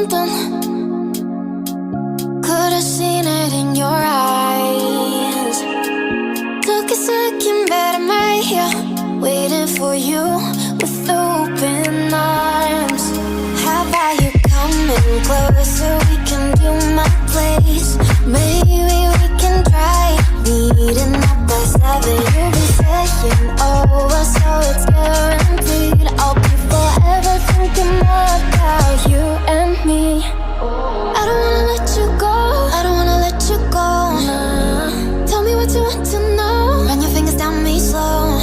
something. Could've seen it in your eyes. Took a second, but I'm right here, waiting for you with open arms. How about you coming closer? We can do my place. Maybe we can try meeting up by 7. You'll be saying over, so it's guaranteed. I'll be forever thinking more about you and me. I don't wanna let you go, I don't wanna let you go. Nah. Tell me what you want to know. Run your fingers down me slow,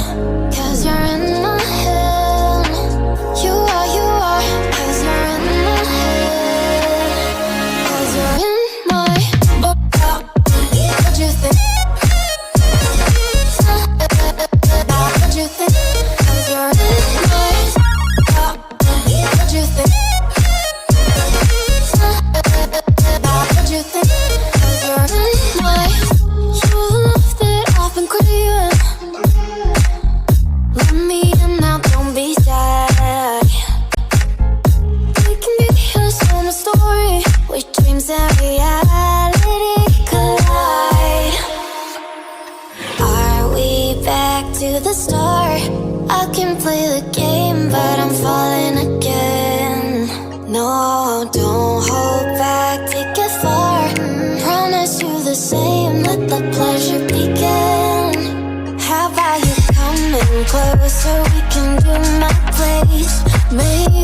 'cause you're in my head. You are, 'cause you're in my head. 'Cause you're in my what you think? What you think? 'Cause you're in my what you think? What you think? 'Cause you're in my you love that I've been craving. Let me in now, don't be shy. We can be here, so my story, where dreams and reality collide. Are we back to the start? I can play the game, but I'm falling again. No, don't hold back, take it far. Promise you the same, let the pleasure begin. How about you coming closer? We can do my place. Maybe